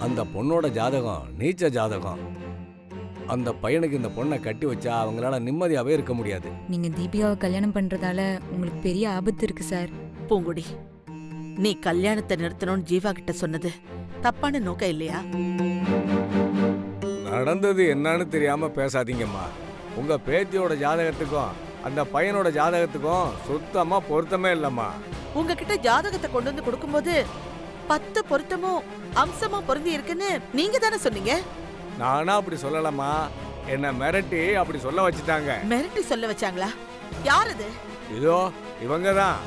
அந்த பொண்ணோட ஜாதகம் நீச்ச ஜாதகம். அந்த பையனுக்கு இந்த பொண்ணை கட்டி வச்சா அவங்களால நிம்மதியாவே இருக்க முடியாது. நீங்க தீபிகாவை கல்யாணம் பண்றதால உங்களுக்கு பெரிய ஆபத்து இருக்கு சார். பூங்குடி, நீ கல்யாணத்தை நிறுத்தணும்னு ஜீவா கிட்ட சொன்னது தப்பான நோக்கம் இல்லையா? நடந்தது என்னன்னு தெரியாம பேசாதீங்கம்மா. உங்க பேத்தியோட ஜாதகத்துக்கும் அந்த பையனோட ஜாதகத்துக்கும் சுத்தமா பொருத்தமே இல்லம்மா. உங்ககிட்ட ஜாதகத்தை கொண்டு வந்து கொடுக்கும்போது 10 பொருத்தமும் அம்சமா பொருந்தி இருக்குன்னு நீங்க தானே சொன்னீங்க. நானா அப்படி சொல்லலாமா? என்ன மிரட்டி அப்படி சொல்ல வச்சுட்டாங்க. மிரட்டி சொல்ல வச்சாங்களா? யார் அது? இதோ இவங்கதான்.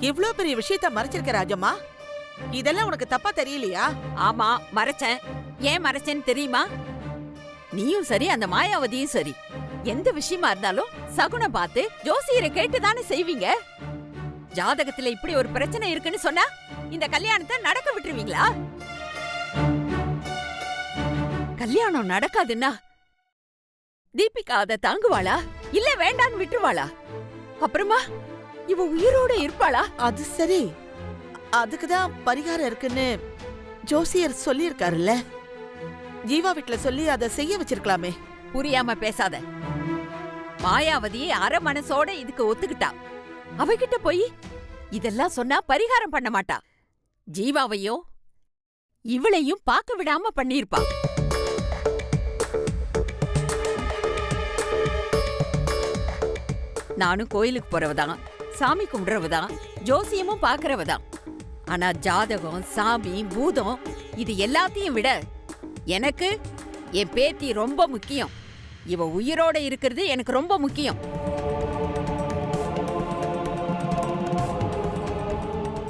இவ்ளோ பெரிய விஷயத்த மறைச்சிருக்க ராஜம்மா, இதெல்லாம் உனக்கு தப்பா தெரியலையா? ஆமா, மறைச்சேன். ஏன் மறைச்சேன்னு தெரியுமா? நீயும் சரி, அந்த மாயாவதியும் சரி, எந்த விஷயமா இருந்தாலும் சகுனம் பார்த்து ஜோசியரை கேட்டுதானே செய்வீங்க. ஜாதகத்துல இப்படி ஒரு பிரச்சனை இருக்குன்னு சொன்னா இந்த கல்யாணத்தை நடக்க விட்டுருவீங்களா? கல்யாணம் நடக்காதுன்னா தீபிகா அதை தாங்குவாளா, இல்ல வேண்டான்னு விட்டுருவாளா? அப்புறமா இவ உயிரோட இருப்பாளா? அது சரி, அதுக்குதான் பரிகாரம் இருக்குன்னு ஜோசியர் சொல்லியிருக்காருல்ல. ஜீவா வீட்டுல சொல்லி அதை செய்ய வச்சிருக்கலாமே. புரியாம பேசாத. மாயாவதியே அரை மனசோட இதுக்கு ஒத்துக்கிட்டா. அவகிட்ட போய் இதெல்லாம் சொன்னா பரிகாரம் பண்ண மாட்டா. ஜீவாவையும் இவளையும் பார்க்க விடாம பண்ணிருப்பா. நானும் கோயிலுக்கு போறவதான், சாமி கும்பிடுறவதான், ஜோசியமும் பாக்குறவதான். ஆனா ஜாதகம், சாமி, பூதம் இது எல்லாத்தையும் விட எனக்கு என் பேத்தி ரொம்ப முக்கியம். இவ உயிரோட இருக்கிறது எனக்கு ரொம்ப முக்கியம்.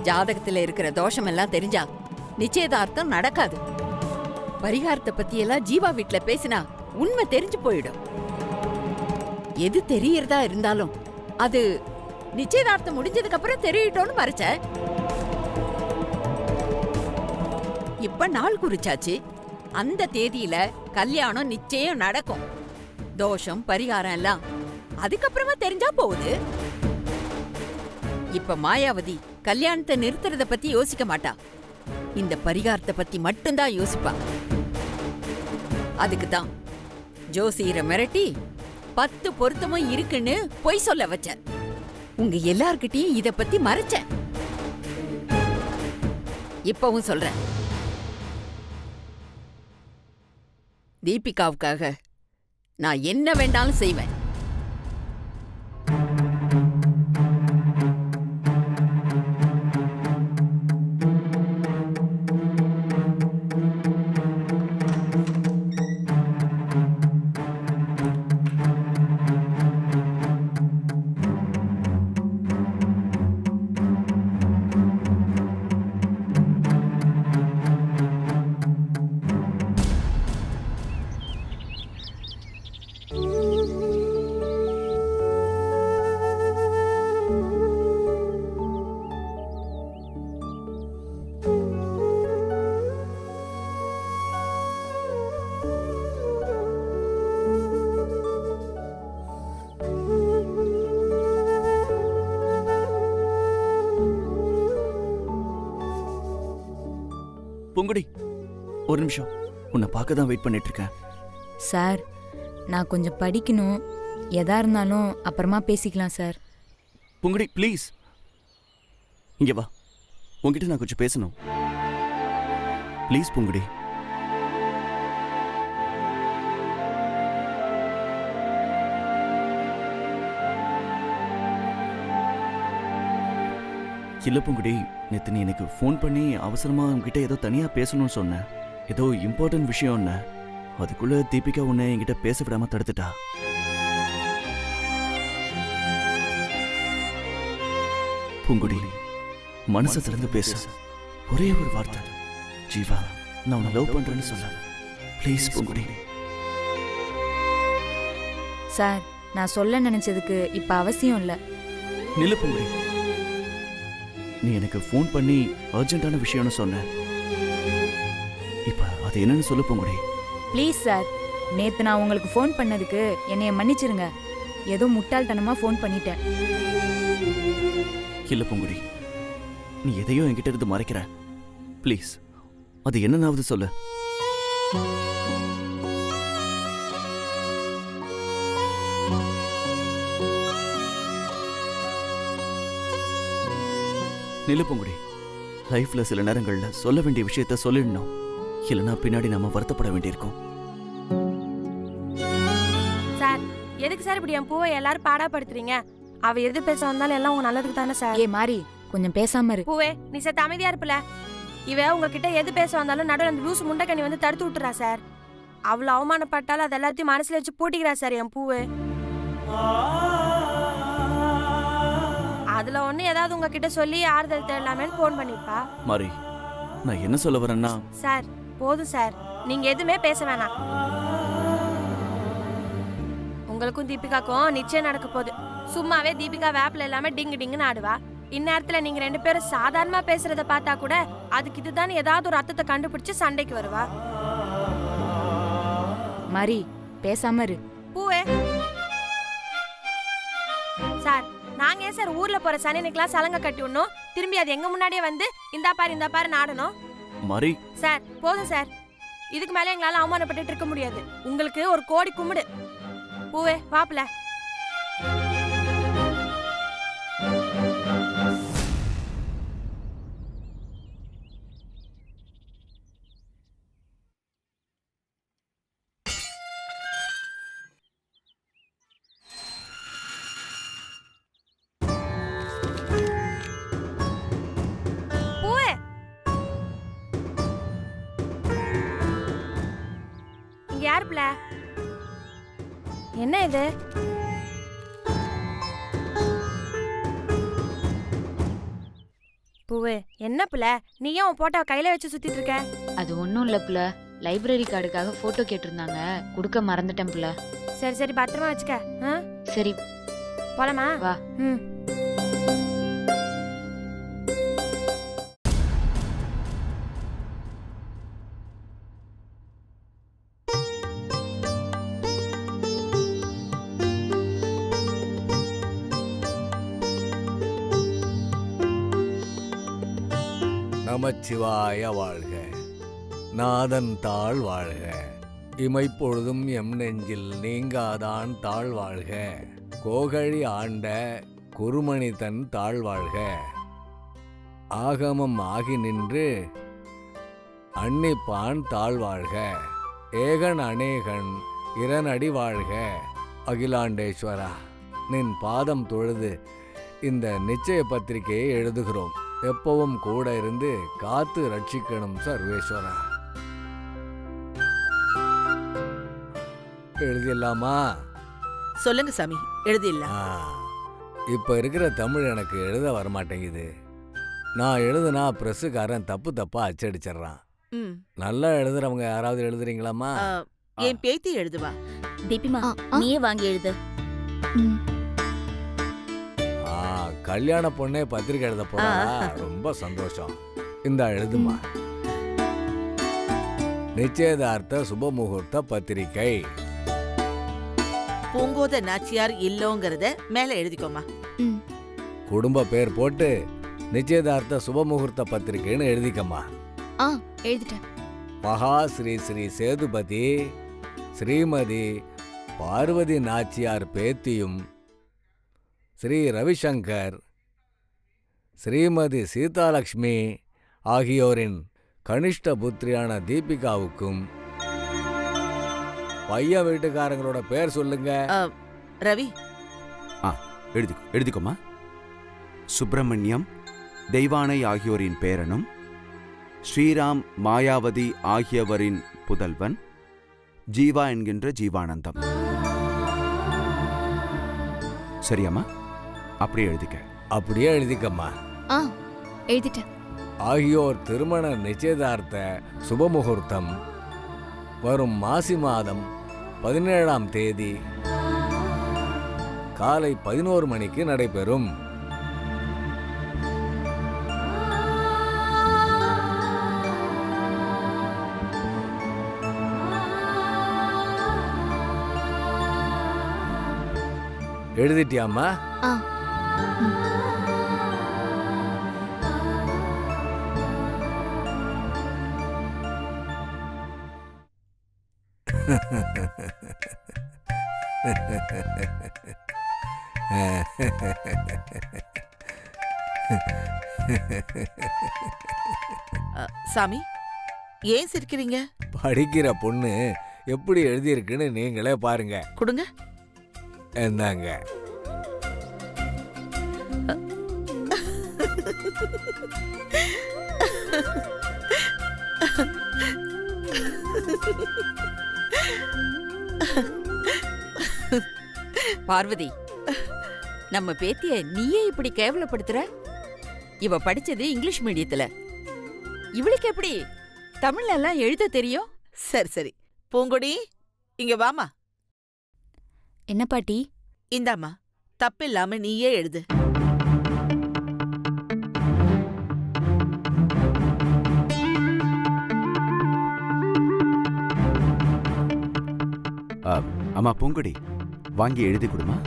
ஜாதகத்துல இருக்கிற தோஷம் எல்லாம் தெரிஞ்சா நிச்சயதார்த்தம் நடக்காது. பரிகாரத்தை பத்தி எல்லாம் ஜீவா வீட்டுல பேசினா உண்மை தெரிஞ்சு போயிடும். எது தெரியறதா இருந்தாலும் அது நிச்சயதார்த்தம் முடிஞ்சதுக்கு அப்புறம் தெரியட்டோன்னு மறைச்ச. இப்ப நாள் குறிச்சாச்சு. அந்த தேதியில கல்யாணம் நிச்சயம் நடக்கும். தோஷம், பரிகாரம் எல்லாம் அதுக்கப்புறமா தெரிஞ்சா போகுது. இப்ப மாயாவதி கல்யாணத்தை நிறுத்துறத பத்தி யோசிக்க மாட்டா. இந்த பரிகாரத்தை பத்தி மட்டும்தான் யோசிப்பா. அதுக்குதான் ஜோசியரை மிரட்டி 10 பொருத்தமும் இருக்குன்னு பொய் சொல்ல வச்ச. உங்க எல்லார்கிட்டயும் இத பத்தி மறைச்ச. இப்பவும் சொல்றேன், தீபிகாவுக்காக நான் என்ன வேண்டாலும் செய்வேன். பூங்குடி, ஒரு நிமிஷம். உன்னை பார்க்க தான் வெயிட் பண்ணிட்டு இருக்கேன். சார், நான் கொஞ்சம் படிக்கணும். எதா இருந்தாலும் அப்புறமா பேசிக்கலாம் சார். பூங்குடி ப்ளீஸ், இங்க வா. உன்கிட்ட நான் கொஞ்சம் பேசணும். ப்ளீஸ் பூங்குடி. இல்ல பூங்குடி, நேத்து நீ எனக்கு ஃபோன் பண்ணி அவசரமா உன்கிட்ட ஏதோ தனியா பேசணும்னு சொன்ன. ஏதோ இம்பார்ட்டன்ட் விஷயம் என்ன. அதுக்குள்ள தீபிகா உன்னை என்கிட்ட பேச விடாம தடுத்துட்டா. பூங்குடி, மனசை திறந்து பேச ஒரே ஒரு வார்த்தை, ஜீவா நான் உன்னை லவ் பண்றேன்னு சொல்ல. ப்ளீஸ் பூங்குடி. சார், நான் சொல்ல நினைச்சதுக்கு இப்ப அவசியம் இல்ல. நில்லு பூங்குடி. நீ எனக்கு ஃபோன் பண்ணி அர்ஜென்ட்டான விஷயம்னு சொன்ன. இப்ப அது என்னன்னு சொல்லு பூங்குடி. ப்ளீஸ் சார், நேத்து நான் உங்களுக்கு ஃபோன் பண்ணதுக்கு என்னைய மன்னிச்சிருங்க. ஏதோ முட்டாள்தனமா ஃபோன் பண்ணிட்டேன். இல்ல பூங்குடி, நீ எதையோ என்கிட்ட இருந்து மறைக்கிற. ப்ளீஸ் அது என்னன்னாவது சொல்லு. நில்லு பூங்குடி. லைஃப்ல சில நேரங்கள்ல சொல்ல வேண்டிய விஷயத்த சொல்லிடணும். இல்லைன்னா பின்னாடி நாம வருத்தப்பட வேண்டியிருக்கும். சார் எதுக்கு சார் இப்படி என் பூவை எல்லாரும் பாடாப்படுத்துறீங்க? அவ எது பேச வந்தாலும் எல்லாம் உங்க நல்லதுக்கு தானே சார். ஏ மாறி, கொஞ்சம் பேசாம இரு. பூவே நீ சத்த அமைதியா இருப்பல. இவ உங்ககிட்ட எது பேச வந்தாலும் நடுவில் அந்த லூசு முண்டைக்கண்ணி வந்து தடுத்து விட்டுறா சார். அவ்வளவு அவமானப்பட்டாலும் அது எல்லாத்தையும் மனசுல வச்சு பூட்டிக்கிறா சார் என் பூவு. அதுல ஒண்ணு ஏதாவது உங்ககிட்ட சொல்லி ஆறுதல் தேடலாமேன்னு போன் பண்ணிருப்பா. மாறி, நான் என்ன சொல்ல வரேன்னா, சார் போதும் சார், நீங்க எதுவுமே பேச வேணாம். உங்களுக்கும் தீபிகாக்கும் நிச்சயம் நடக்க போகுது. சும்மாவே தீபிகா வேப்பில இல்லாம டிங்கு டிங்குன்னு ஆடுவா. இந்நேரத்துல நீங்க 2 பேரும் சாதாரணமா பேசுறத பார்த்தா கூட அதுக்கு இதுதான் ஏதாவது ஒரு அர்த்தத்தை கண்டுபிடிச்சு சண்டைக்கு வருவா. மாறி பேசாம இரு. பூவே சார், நாங்க ஏன் சார் ஊர்ல போற சனியனுக்கெல்லாம் சலங்க கட்டி விடணும்? திரும்பி அது எங்க முன்னாடியே வந்து இந்த பாரு நாடணும்? மாறி. சார் போதும் சார், இதுக்கு மேல எங்களால அவமானப்பட்டு இருக்க முடியாது. உங்களுக்கு ஒரு கோடி கும்பிடு. பூவே வாப்ல. யார் பிள்ள? என்ன இது? பூவே என்ன பிள்ள, நீ ஏன் உன் போட்டோ கையில வச்சு சுத்திட்டு இருக்க? அது ஒண்ணும் இல்ல புள்ள, லைப்ரரி கார்டுக்காக போட்டோ கேட்டிருந்தாங்க, கொடுக்க மறந்துட்டேன் புள்ள. சரி சரி பத்திரமா வச்சுக்க. சரி போலாமா? வா. நமச்சிவாய வாழ்க, நாதன் தாழ் வாழ்க, இமைப்பொழுதும் எம் நெஞ்சில் நீங்காதான் தாழ் வாழ்க, கோகழி ஆண்ட குருமணி தன் தாழ் வாழ்க, ஆகமம் ஆகி நின்று அன்னிப்பான் தாழ் வாழ்க, ஏகன் அநேகன் இரனடி வாழ்க, அகிலாண்டேஸ்வரா நின் பாதம் தொழுது இந்த நிச்சய பத்திரிகையை எழுதுகிறோம். எப்பவும் கூட இருந்து காத்து ரட்சிக்கணும் சர்வேஸ்வரா. எழுதிடலாமா? சொல்லுங்க சாமி, எழுதிடலாம். இப்ப இருக்கிற தமிழ் எனக்கு எழுத வரமாட்டேங்குது. நான் எழுதுனா பிரஸுக்காரன் தப்பு தப்பா அச்சடிச்சிடறான். நல்லா எழுதுறவங்க யாராவது எழுதுறீங்களாமா? என் பேத்தி எழுதுவா. தீபிமா, நீயே வாங்கி எழுது. கல்யாண பொண்ணே பத்திரிக்கை எழுத போறா, ரொம்ப சந்தோஷம். இந்த எழுதுமா. நிச்சயதார்த்த சுப முகூர்த்த பத்திரிகை. பூங்கோத நாச்சியார் இல்லோங்கிறத மேல எழுதிக்கோமா. குடும்ப பேர் போட்டு நிச்சயதார்த்த சுப முகூர்த்த பத்திரிகைன்னு எழுதிக்கம்மா. எழுதிட்டேன். மகா ஸ்ரீ ஸ்ரீ சேதுபதி ஸ்ரீமதி பார்வதி நாச்சியார் பேத்தியும் ஸ்ரீ ரவிசங்கர் ஸ்ரீமதி சீதாலட்சுமி ஆகியோரின் கனிஷ்ட புத்திரியான தீபிகாவுக்கும் பையன் வீட்டுக்காரங்களோட பேர் சொல்லுங்க. ரவி. எழுதிக்கோமா. சுப்பிரமணியம் தெய்வானை ஆகியோரின் பேரனும் ஸ்ரீராம் மாயாவதி ஆகியவரின் புதல்வன் ஜீவா என்கின்ற ஜீவானந்தம். சரியாமா? அப்படியே எழுதிக்க. அப்படியே எழுதிக்கம்மா. எழுதிட்டேன். ஆகியோர் திருமண நிச்சயதார்த்த சுபமுகூர்த்தம் வரும் மாசி மாதம் 17ஆம் தேதி காலை 11 மணிக்கு நடைபெறும். எழுதிட்டியாம்மா? சாமி, ஏன் சிரிக்கிறீங்க? படிக்கிற பொண்ணு எப்படி எழுதியிருக்குன்னு நீங்களே பாருங்க. கொடுங்க. என்னங்க? பார்வதி, நம்ம பேத்திய நீயே இப்படி கேவலப்படுத்துற? இவ படிச்சது இங்கிலீஷ் மீடியத்துல. இவளுக்கு எப்படி தமிழ்ல எல்லாம் எழுத தெரியும்? சரி சரி, பூங்கொடி இங்க வாமா. என்ன பாட்டி? இந்தாம்மா, தப்பில்லாம நீயே எழுது. அம்மா பூங்கொடி, வாங்கி எழுதி கொடுமா.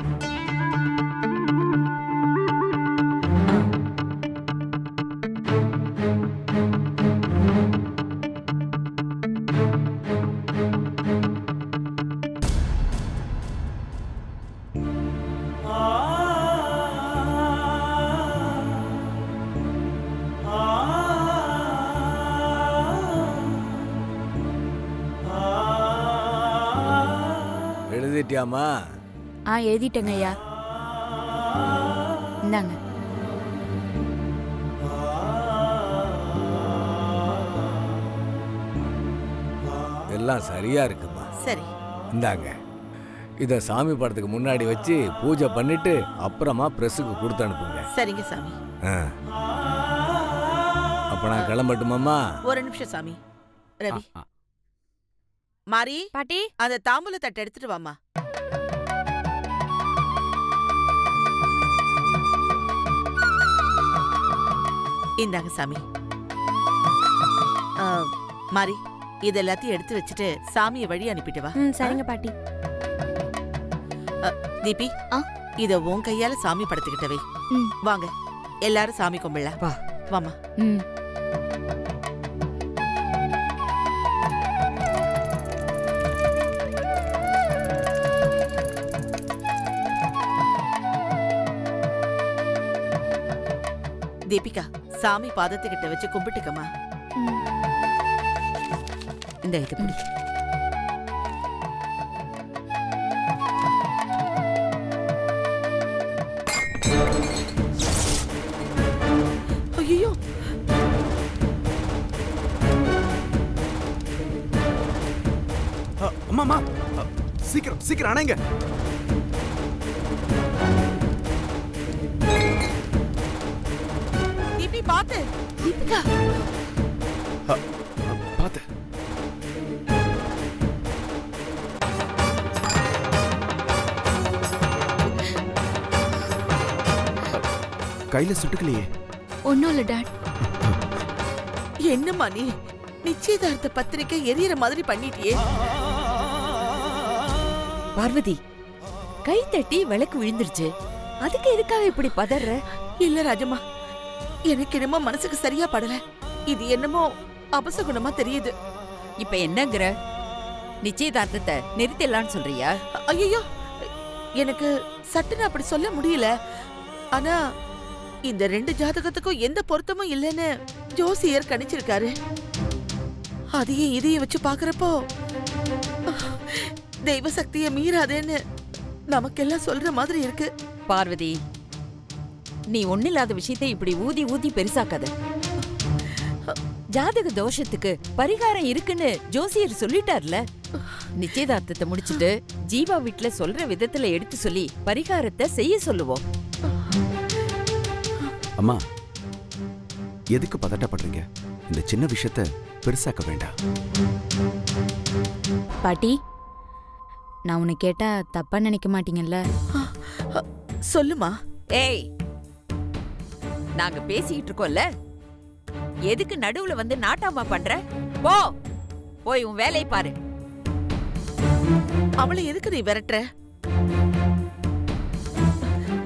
எழுதிட்டியாமா? எழுதிட்டேங்க ஐயா. இந்தாங்க. எல்லாம் சரியா இருக்குமா? சரி. இந்தாங்க. இத சாமி படத்துக்கு முன்னாடி வச்சு பூஜை பண்ணிட்டு அப்புறமா பிரஸுக்கு கொடுத்து அனுப்புங்க. சரிங்க சாமி. அப்ப நான் கிளம்பட்டுமாம்மா? ஒரு நிமிஷம் சாமி. ரவி, மாரி பாட்டி, அந்த தாம்பூல தட்டை எடுத்துட்டு வாமா. இந்தாங்க சாமி. மாரி, இது எல்லாத்தையும் எடுத்து வச்சுட்டு சாமியை வழி அனுப்பிட்டு வா. சரிங்க பாட்டி. தீபி, இத உன் கையால சாமி படத்துக்கிட்ட வை. வாங்க, எல்லாரும் சாமி கும்பிடலாம். வா. வாமா. தீபிகா, சாமி பாதத்துக்கிட்ட வச்சு கும்பிட்டுக்கமா. இந்த இது பிடி. ஐயோ, அம்மா, சீக்கிரம் சீக்கிரம் அணைங்க. தீபி பாத்து. தீபிகா, பாத்து. கையில சுட்டுக்கலையே. ஒன்னும் இல்ல டாட். என்னம்மா நீ நிச்சயதார்த்த பத்திரிக்கை எரியற மாதிரி பண்ணிட்டியே. பார்வதி, கை தட்டி விளக்கு விழுந்துருச்சு. அதுக்கு எதுக்காக இப்படி பதற? இல்ல ராஜம்மா, எனக்கு என்னமோ மனசுக்கு சரியா படல. இது என்னமோ அபசகுணமா தெரியுது. இப்ப என்னங்கற? நிச்சயதார்த்தத்தை நிறுத்திடலான்னு சொல்றியா? ஐயோ, எனக்கு சட்டுன்னு அப்படி சொல்ல முடியல. ஆனா இந்த ரெண்டு ஜாதகத்துக்கும் எந்த பொருத்தமும் இல்லைன்னு ஜோசியர் கணிச்சிருக்காரு. அதையும் இதையும் வச்சு பாக்குறப்போ தெய்வ சக்தியை மீறாதேன்னு நமக்கெல்லாம் சொல்ற மாதிரி இருக்கு. பார்வதி, நீ ஒண்ணில்லாத விஷயத்தை இப்படி ஊதி ஊதி பெருசாக்காத. ஜாதக தோஷத்துக்கு பரிகாரம் இருக்குன்னு ஜோசியர் சொல்லிட்டார்ல. நிச்சயதார்த்தத்தை முடிச்சிட்டு ஜீவா வீட்ல சொல்ற விதத்துல எடுத்து சொல்லி பரிகாரத்தை செய்ய சொல்லுவோம். அம்மா, எதுக்கு பதட்டப்படுறீங்க? இந்த சின்ன விஷயத்த பெருசாக்க வேண்டாம். பாட்டி, நான் உன்னை கேட்டா தப்பா நினைக்க மாட்டீங்கல்ல? சொல்லுமா. ஏய், நாங்க பேசிக்கிட்டு இருக்கோம்ல, எதுக்கு நடுவுல வந்து நாட்டாமா பண்ற? போ, போய் உன் வேலையை பாரு. அவளை எதுக்கு நீ விரட்டுற?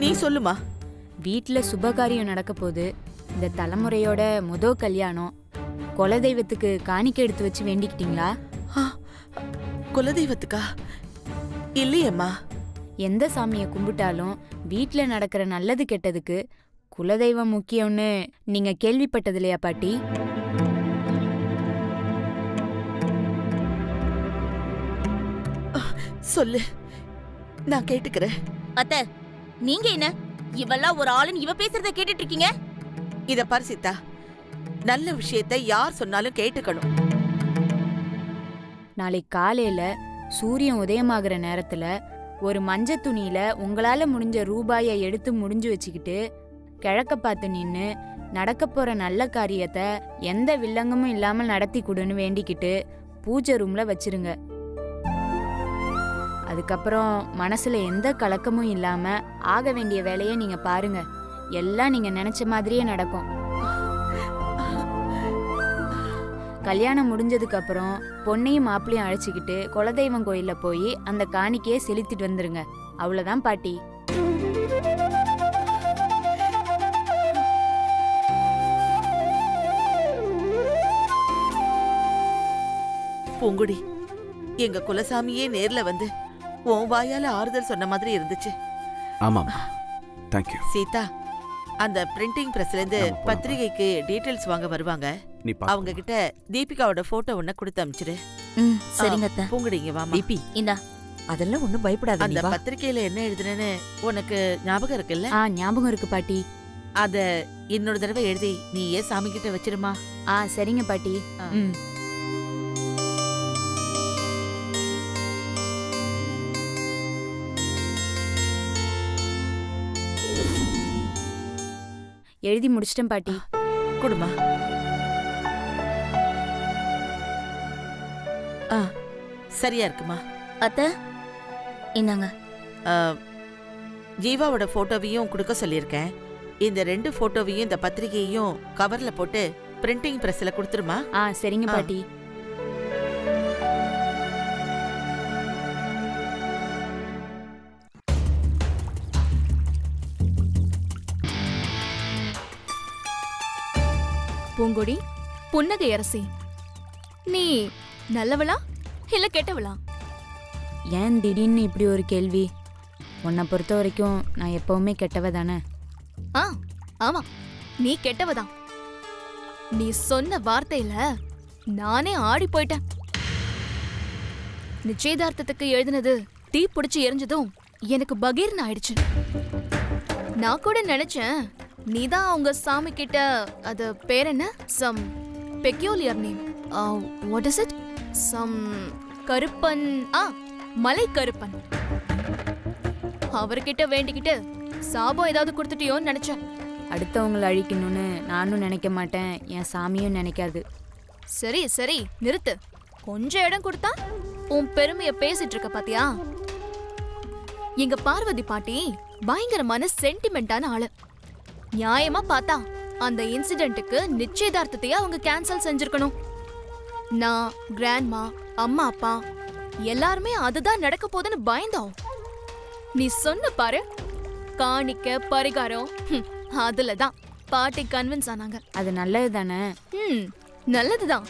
நீ சொல்லுமா. வீட்ல சுபகாரியம் நடக்க போது. இந்த தலைமுறையோட கல்யாணம். குலதெய்வத்துக்கு காணிக்கை எடுத்து வச்சு வேண்டிக்கிட்டீங்களா? குலதெய்வத்துக்கா? இல்லையேம்மா. எந்த சாமியை கும்பிட்டாலும் வீட்ல நடக்கிற நல்லது கெட்டதுக்கு குலதெய்வம் முக்கியம்னு நீங்க கேள்விப்பட்டது இல்லையா பாட்டி? சொல்லு, நான் கேட்டுக்கிறேன். அத்த, நீங்க என்ன இவெல்லாம் ஒரு ஆளுன்னு இவ பேசுறத கேட்டுட்டு இருக்கீங்க? இத பாரு சீதா, நல்ல விஷயத்தை யார் சொன்னாலும் கேட்டுக்கணும். நாளைக்கு காலையில சூரியன் உதயமாகிற நேரத்துல ஒரு மஞ்ச துணியில உங்களால முடிஞ்ச ரூபாயை எடுத்து முடிஞ்சு வச்சுக்கிட்டு கிழக்க பார்த்து நின்னு நடக்க போற நல்ல காரியத்தை எந்த வில்லங்கமும் இல்லாமல் நடத்தி கொடுன்னு வேண்டிக்கிட்டு பூஜை ரூம்ல வச்சிருங்க. அதுக்கப்புறம் மனசுல எந்த கலக்கமும் இல்லாம ஆக வேண்டிய வேலையை நீங்க பாருங்க. எல்லாம் நீங்க நினைச்ச மாதிரியே நடக்கும். கல்யாணம் முடிஞ்சதுக்கு அப்புறம் பொண்ணையும் மாப்பிளையும் அழைச்சிக்கிட்டு குலதெய்வம் கோயில்ல போய் அந்த காணிக்கையை செலுத்திட்டு வந்துருங்க. அவ்வளவுதான் பாட்டி. பூங்குடி, எங்க குலசாமியே நேர்ல வந்து உன் வாயால ஆறுதல் சொன்ன மாதிரி இருந்துச்சு. ஆமாம், தேங்க்யூ. சீதா, அந்த பிரிண்டிங் பிரஸ்ல இருந்து நம்ம போலாம். பத்திரிகைக்கு டீடைல்ஸ் வாங்க வருவாங்க. நீ அவங்க கிட்ட தீபிகாவோட போட்டோ ஒண்ணு கொடுத்து அனுப்பிச்சிரு. சரிங்க அத்த. பூங்குடி, இங்க வாமா. தீபி, இந்தா. அதெல்லாம் ஒண்ணும் பயப்படாத. அந்த நீ வா. பத்திரிக்கையில என்ன எழுதுனேன்னு உனக்கு ஞாபகம் இருக்குல்ல? ஞாபகம் இருக்கு பாட்டி. அத இன்னொரு தடவை எழுதி நீ ஏன் சாமி கிட்ட வச்சிருமா? சரிங்க பாட்டி. ஆ. ம். எழுதி முடிச்சிட்டேன் பாட்டி. குடுமா. சரியா இருக்குமா? அத்த, இந்தாங்க. ஜீவாவோட போட்டோவையும் கொடுக்க சொல்லியிருக்கேன். இந்த 2 போட்டோவையும் இந்த பத்திரிகையையும் கவர்ல போட்டு பிரிண்டிங் பிரஸ்ல கொடுத்துருமா? சரிங்க ஆ. பாட்டி. பூங்கொடி, புன்னகை அரசி, நீ நல்லவளா இல்ல கெட்டவளா? ஏன் திடீர்னு இப்படி ஒரு கேள்வி? உன்னை பொறுத்த வரைக்கும் நான் எப்பவுமே கெட்டவ தானே. ஆமா, நீ கெட்டவதான். நீ சொன்ன வார்த்தையில நானே ஆடி போயிட்டேன். நிச்சயதார்த்தத்துக்கு எழுதினது தீ பிடிச்சு எரிஞ்சதும் எனக்கு பகீர்னு ஆயிடுச்சு. நான் கூட நினைச்சேன் நீதான் அவங்க சாமி கிட்ட, அது பேர் என்ன, some peculiar name, what is it, some Karuppan, Malai Karuppan, அவர்கிட்ட வேண்டிக்கிட்டு சாபம் ஏதாவது கொடுத்துட்டியோன்னு நினைச்சேன். அடுத்தவங்களை அழிக்கணும்னு நானும் நினைக்க மாட்டேன், என் சாமியும் நினைக்காது. சரி சரி, நிறுத்து. கொஞ்சம் இடம் கொடுத்தா உன் பெருமைய பேசிட்டு இருக்க பாத்தியா? எங்க பார்வதி பாட்டி பயங்கரமான சென்டிமெண்டான ஆளு. நியாயமா பார்த்தா அந்த இன்சிடென்ட்டுக்கு நிச்சயதார்த்தத்தையே அவங்க கேன்சல் செஞ்சிருக்கணும். நான், கிராண்ட்மா, அம்மா அப்பா எல்லாருமே அதுதான் நடக்க போதுன்னு பயந்தோம். நீ சொன்ன பாரு, காணிக்க பரிகாரம், அதுலதான் பாட்டி கன்வின்ஸ் ஆனாங்க. அது நல்லது தானே. நல்லதுதான்.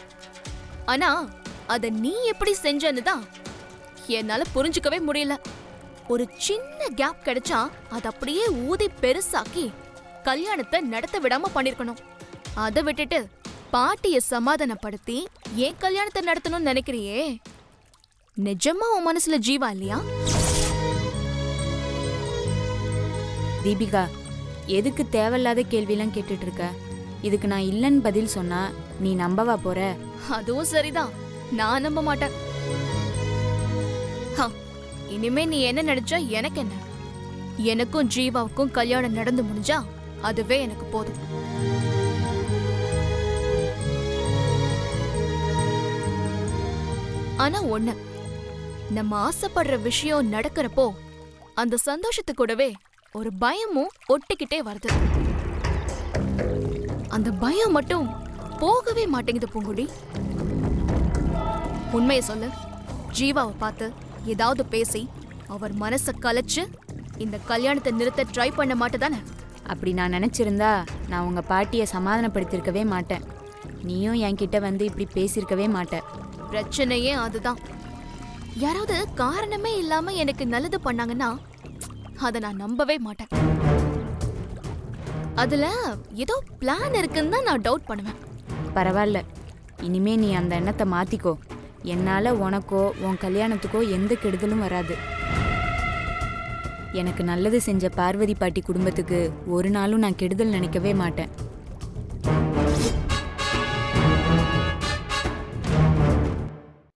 ஆனா அத நீ எப்படி செஞ்சன்னு தான் என்னால புரிஞ்சுக்கவே முடியல. ஒரு சின்ன கேப் கிடைச்சா அது அப்படியே ஊதி பெருசாக்கி கல்யாணத்தை நடத்த விடாம பண்ணிருக்கணும். அதை விட்டுட்டு பாட்டிய சமாதானப்படுத்தி ஏன் கல்யாணத்தை நடத்தணும்னு நினைக்கிறியே? நிஜமா உன் மனசுல ஜீவா இல்லையா? தீபிகா, எதுக்கு தேவையில்லாத கேள்வியெல்லாம் கேட்டுட்டு இருக்க? இதுக்கு நான் இல்லைன்னு பதில் சொன்னா நீ நம்பவா போற? அதுவும் சரிதான், நான் நம்ப மாட்டேன். இனிமே நீ என்ன நினைச்சா எனக்கு என்ன? எனக்கும் ஜீவாவுக்கும் கல்யாணம் நடந்து முடிஞ்சா அதுவே எனக்கு போதும். ஆனா ஒண்ணு, நம்ம ஆசைப்படுற விஷயம் நடக்கிறப்போ அந்த சந்தோஷத்து கூடவே ஒரு பயமும் ஒட்டிக்கிட்டே வருது. அந்த பயம் மட்டும் போகவே மாட்டேங்குது பூங்குடி. உண்மையை சொல்லு, ஜீவாவை பார்த்து ஏதாவது பேசி அவர் மனச கலைச்சு இந்த கல்யாணத்தை நிறுத்த ட்ரை பண்ண மாட்டேதானே? அப்படி நான் நினைச்சிருந்தா நான் உங்க பாட்டியை சமாதானப்படுத்திருக்கவே மாட்டேன். நீயும் என்கிட்ட வந்து இப்படி பேசியிருக்கவே மாட்டேன். பிரச்சனையே அதுதான். யாராவது காரணமே இல்லாம எனக்கு நல்லது பண்ணாங்கன்னா அத நான் நம்பவே மாட்டேன். அதுல ஏதோ பிளான் இருக்குன்னு தான் நான் டவுட் பண்ணுவேன். பரவாயில்ல, இனிமே நீ அந்த எண்ணத்தை மாத்திக்கோ. என்னால உனக்கோ உன் கல்யாணத்துக்கோ எந்த கெடுதலும் வராது. எனக்கு நல்லது செஞ்ச பார்வதி பாட்டி குடும்பத்துக்கு ஒரு நாளும் நான் கெடுதல் நினைக்கவே மாட்டேன்.